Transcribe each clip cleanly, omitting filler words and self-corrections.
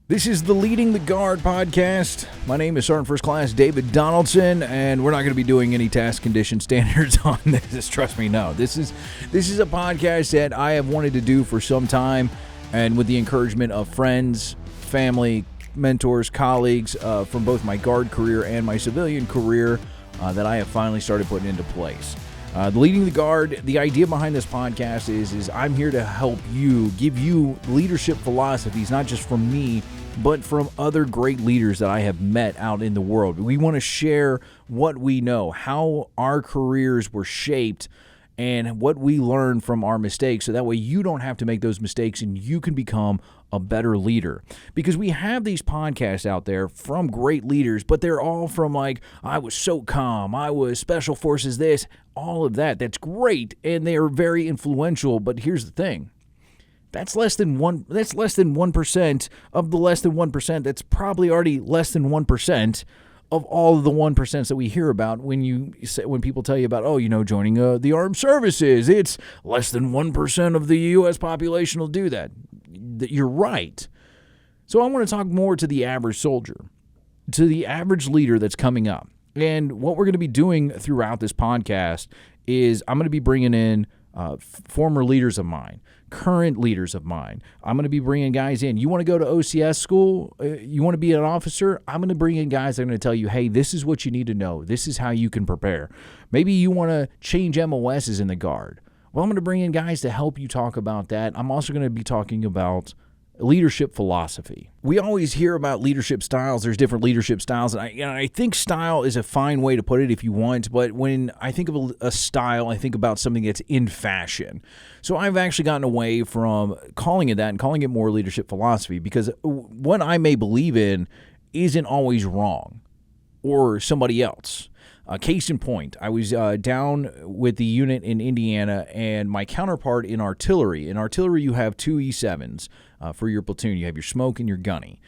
This is the Leading the Guard podcast. My name is Sergeant First Class David Donaldson, and we're not going to be doing any task condition standards on this. Trust me, no. This is a podcast that I have wanted to do for some time, and with the encouragement of friends, family, mentors, colleagues from both my Guard career and my civilian career that I have finally started putting into place. Leading the Guard, the idea behind this podcast is I'm here to help you, give you leadership philosophies, not just from me, but from other great leaders that I have met out in the world. We want to share what we know, how our careers were shaped, and what we learned from our mistakes, so that way you don't have to make those mistakes and you can become a better leader. Because we have these podcasts out there from great leaders, but they're all from like, I was so calm, I was special forces this, all of that. That's great, and they are very influential, but here's the thing. That's less than 1% of the less than 1%. That's probably already less than 1% of all of the 1% that we hear about when people tell you about, joining the armed services. It's less than 1% of the U.S. population will do that. You're right. So I want to talk more to the average soldier, to the average leader that's coming up. And what we're going to be doing throughout this podcast is I'm going to be bringing in former leaders of mine, current leaders of mine. I'm going to be bringing guys in. You want to go to OCS school? You want to be an officer? I'm going to bring in guys that are going to tell you, hey, this is what you need to know. This is how you can prepare. Maybe you want to change MOSs in the Guard. Well, I'm going to bring in guys to help you talk about that. I'm also going to be talking about leadership philosophy. We always hear about leadership styles. There's different leadership styles. And I think style is a fine way to put it if you want. But when I think of a style, I think about something that's in fashion. So I've actually gotten away from calling it that and calling it more leadership philosophy, because what I may believe in isn't always wrong or somebody else. Case in point, I was down with the unit in Indiana, and my counterpart in artillery. In artillery, you have two E7s for your platoon. You have your smoke and your gunny.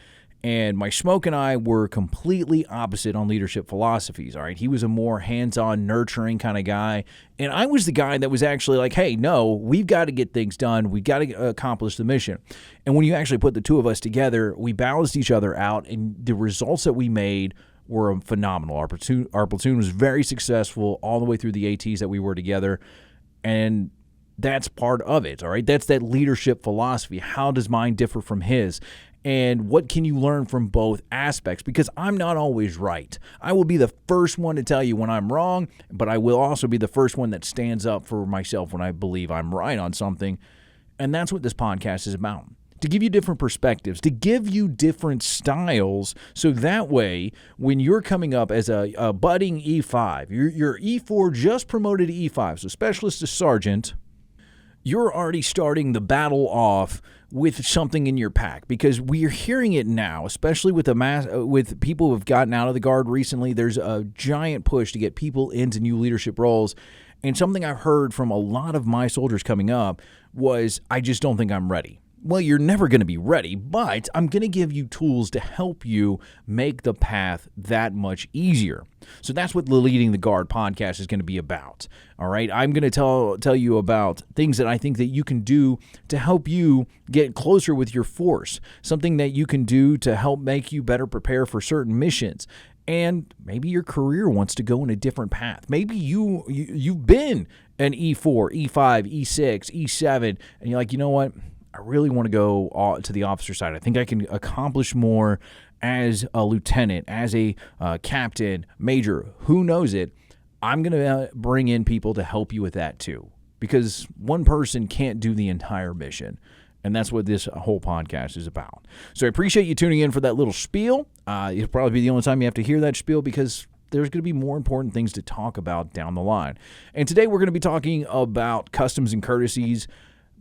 And my smoke and I were completely opposite on leadership philosophies, all right? He was a more hands-on, nurturing kind of guy. And I was the guy that was actually like, hey, no, we've got to get things done. We've got to accomplish the mission. And when you actually put the two of us together, we balanced each other out, and the results that we made were phenomenal. Our platoon was very successful all the way through the ATs that we were together, and that's part of it, all right? That's that leadership philosophy. How does mine differ from his? And what can you learn from both aspects? Because I'm not always right. I will be the first one to tell you when I'm wrong, but I will also be the first one that stands up for myself when I believe I'm right on something, and that's what this podcast is about. To give you different perspectives, to give you different styles, so that way, when you're coming up as a budding E5, you're E4 just promoted to E5, so specialist to sergeant, you're already starting the battle off with something in your pack, because we're hearing it now, especially with with people who have gotten out of the Guard recently. There's a giant push to get people into new leadership roles, and something I've heard from a lot of my soldiers coming up was, I just don't think I'm ready. Well, you're never going to be ready, but I'm going to give you tools to help you make the path that much easier. So that's what the Leading the Guard podcast is going to be about. All right, I'm going to tell you about things that I think that you can do to help you get closer with your force, something that you can do to help make you better prepare for certain missions. And maybe your career wants to go in a different path. Maybe you've been an E4, E5, E6, E7, and you're like, you know what? I really want to go to the officer side. I think I can accomplish more as a lieutenant, as a captain, major, who knows it. I'm going to bring in people to help you with that too, because one person can't do the entire mission. And that's what this whole podcast is about. So I appreciate you tuning in for that little spiel. It'll probably be the only time you have to hear that spiel, because there's going to be more important things to talk about down the line. And today we're going to be talking about customs and courtesies,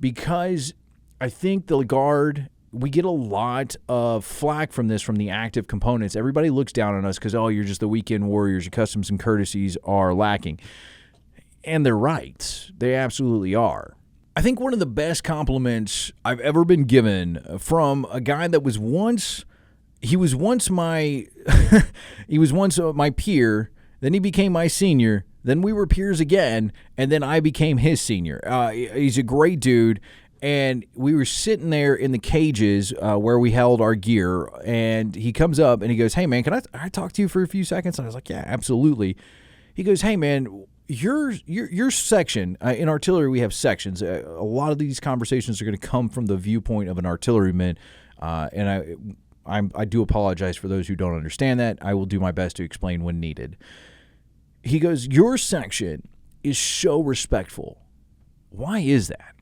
because I think the Guard, we get a lot of flack from this from the active components. Everybody looks down on us because, you're just the weekend warriors. Your customs and courtesies are lacking. And they're right. They absolutely are. I think one of the best compliments I've ever been given from a guy that was once my peer, then he became my senior, then we were peers again, and then I became his senior. He's a great dude. And we were sitting there in the cages where we held our gear, and he comes up and he goes, "Hey, man, can I talk to you for a few seconds?" And I was like, "Yeah, absolutely." He goes, "Hey, man, your section, in artillery we have sections. A lot of these conversations are going to come from the viewpoint of an artilleryman, and I do apologize for those who don't understand that. I will do my best to explain when needed." He goes, "Your section is so respectful. Why is that?"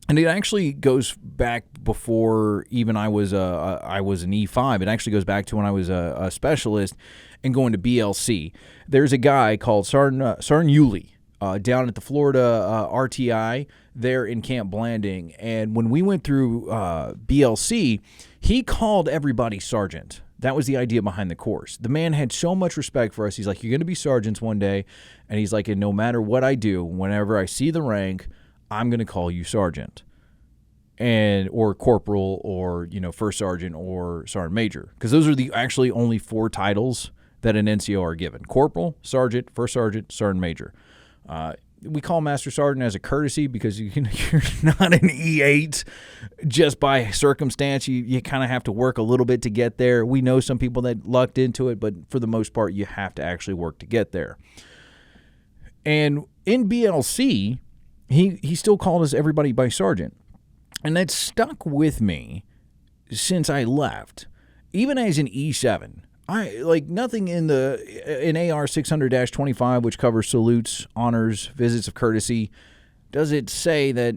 And it actually goes back before even I was an E5. It actually goes back to when I was a specialist and going to BLC. There's a guy called Sergeant Yulee down at the Florida RTI there in Camp Blanding. And when we went through BLC, he called everybody sergeant. That was the idea behind the course. The man had so much respect for us. He's like, "You're going to be sergeants one day." And he's like, "And no matter what I do, whenever I see the rank, I'm going to call you sergeant or corporal or, first sergeant or sergeant major." Because those are the actually only 4 titles that an NCO are given: corporal, sergeant, first sergeant, sergeant major. We call master sergeant as a courtesy because you're not an E8 just by circumstance. You kind of have to work a little bit to get there. We know some people that lucked into it, but for the most part, you have to actually work to get there. And in BLC, he still called us everybody by sergeant. And that stuck with me since I left. Even as an E7, I like nothing in AR 600-25, which covers salutes, honors, visits of courtesy, does it say that,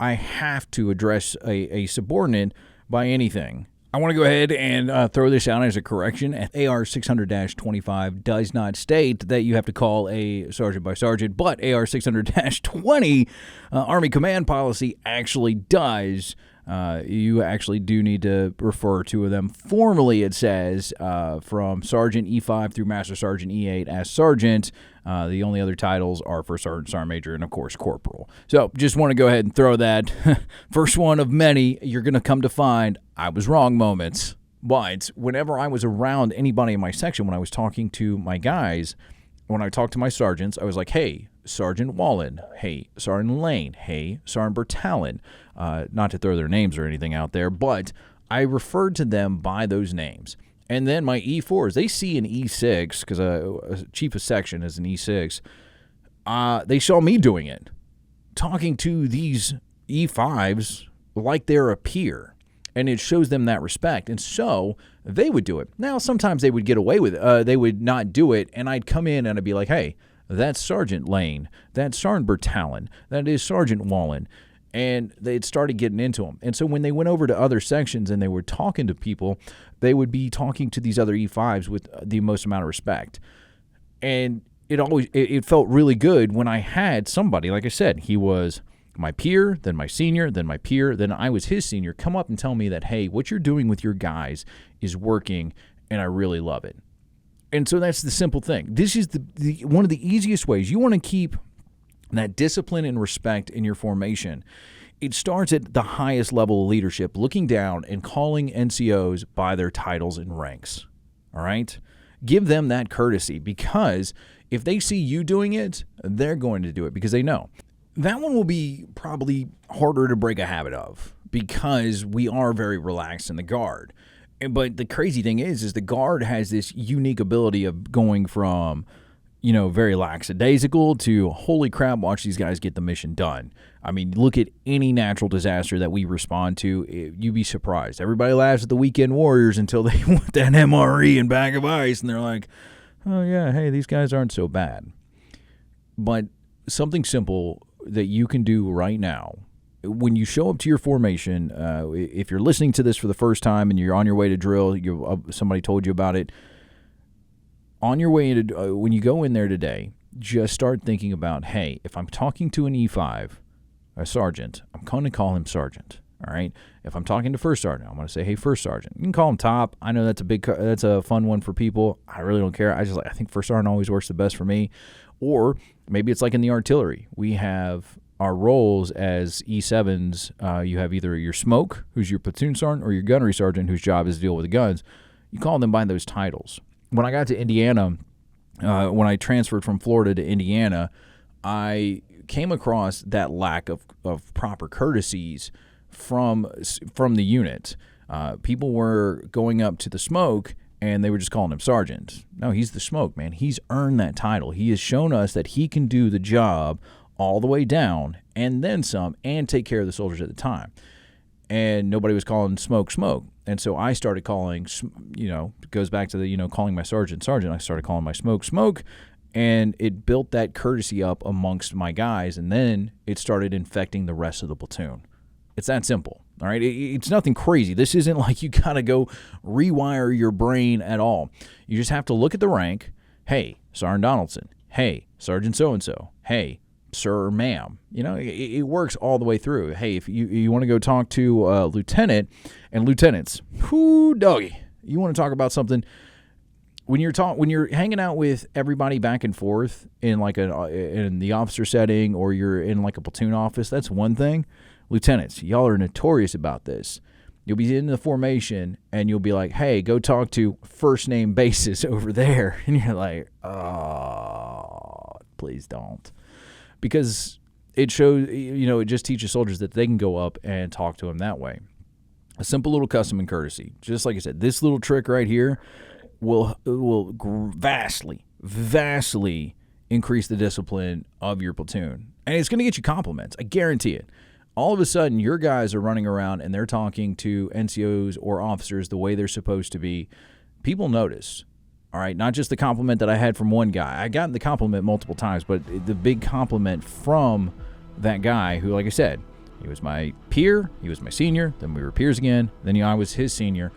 I have to address a subordinate by anything. I want to go ahead and throw this out as a correction. AR 600-25 does not state that you have to call a sergeant by sergeant, but AR 600-20 Army Command Policy actually does. You actually do need to refer to them. Formally, it says from Sergeant E5 through Master Sergeant E8 as Sergeant. The only other titles are First Sergeant, Sergeant Major, and, of course, Corporal. So just want to go ahead and throw that. First one of many you're going to come to find I was wrong moments. But whenever I was around anybody in my section, when I was talking to my guys, when I talked to my sergeants, I was like, "Hey, Sergeant Wallen. Hey, Sergeant Lane. Hey, Sergeant Bertalin." Not to throw their names or anything out there, but I referred to them by those names. And then my E4s, they see an E6, because a chief of section is an E6. They saw me doing it, talking to these E5s like they're a peer. And it shows them that respect. And so they would do it. Now, sometimes they would get away with it. They would not do it. And I'd come in and I'd be like, "Hey, that's Sergeant Lane. That's Sergeant Bertalin. That is Sergeant Wallen." And they'd started getting into them. And so when they went over to other sections and they were talking to people, they would be talking to these other E5s with the most amount of respect. And it felt really good when I had somebody, like I said, he was my peer, then my senior, then my peer, then I was his senior, come up and tell me that, "Hey, what you're doing with your guys is working, and I really love it." And so that's the simple thing. This is one of the easiest ways. You want to keep that discipline and respect in your formation. It starts at the highest level of leadership, looking down and calling NCOs by their titles and ranks. All right? Give them that courtesy, because if they see you doing it, they're going to do it because they know. That one will be probably harder to break a habit of because we are very relaxed in the Guard. But the crazy thing is the Guard has this unique ability of going from, very lackadaisical to, holy crap, watch these guys get the mission done. I mean, look at any natural disaster that we respond to. You'd be surprised. Everybody laughs at the weekend warriors until they want that MRE and bag of ice, and they're like, "Oh, yeah, hey, these guys aren't so bad." But something simple that you can do right now, when you show up to your formation, if you're listening to this for the first time and you're on your way to drill, somebody told you about it, on your way to when you go in there today, just start thinking about, hey, if I'm talking to an E5, a sergeant, I'm going to call him sergeant. All right. If I'm talking to first sergeant, I'm going to say, "Hey, first sergeant." You can call him top. I know that's a fun one for people. I really don't care. I think first sergeant always works the best for me. Or maybe it's like in the artillery. We have our roles as E7s. You have either your smoke, who's your platoon sergeant, or your gunnery sergeant, whose job is to deal with the guns. You call them by those titles. When I got to Indiana, when I transferred from Florida to Indiana, I came across that lack of proper courtesies from the unit. People were going up to the smoke and they were just calling him sergeant. No, he's the smoke, man. He's earned that title. He has shown us that he can do the job all the way down and then some, and take care of the soldiers at the time. And nobody was calling smoke. And so I started calling, it goes back to the, calling my sergeant. I started calling my smoke. And it built that courtesy up amongst my guys. And then it started infecting the rest of the platoon. It's that simple. All right. It's nothing crazy. This isn't like you got to go rewire your brain at all. You just have to look at the rank. Hey, Sergeant Donaldson. Hey, Sergeant so-and-so. Hey, sir or ma'am. It works all the way through. Hey, if you want to go talk to lieutenant and lieutenants, whoo, doggy, you want to talk about something when you're hanging out with everybody back and forth in like in the officer setting, or you're in like a platoon office, that's one thing. Lieutenants, y'all are notorious about this. You'll be in the formation and you'll be like, hey, go talk to first name basis over there. And you're like, oh, please don't. Because it shows, it just teaches soldiers that they can go up and talk to him that way. A simple little custom and courtesy. Just like I said, this little trick right here will vastly increase the discipline of your platoon. And it's going to get you compliments. I guarantee it. All of a sudden, your guys are running around and they're talking to NCOs or officers the way they're supposed to be. People notice. All right, not just the compliment that I had from one guy. I got the compliment multiple times, but the big compliment from that guy who, like I said, he was my peer, he was my senior, then we were peers again, then I was his senior.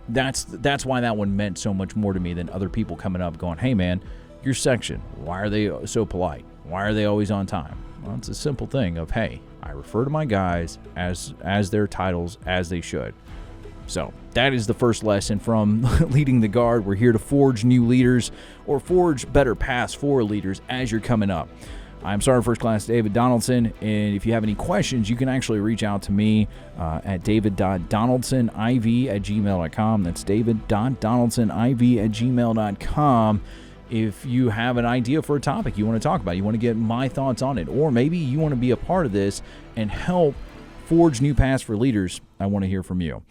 That's why that one meant so much more to me than other people coming up going, hey, man, your section, why are they so polite? Why are they always on time? Well, it's a simple thing of, hey, I refer to my guys as their titles as they should. So that is the first lesson from leading the guard. We're here to forge new leaders or forge better paths for leaders as you're coming up. I'm Sergeant First Class David Donaldson, and if you have any questions, you can actually reach out to me at david.donaldsoniv@gmail.com. That's david.donaldsoniv@gmail.com. If you have an idea for a topic you want to talk about, you want to get my thoughts on it, or maybe you want to be a part of this and help forge new paths for leaders, I want to hear from you.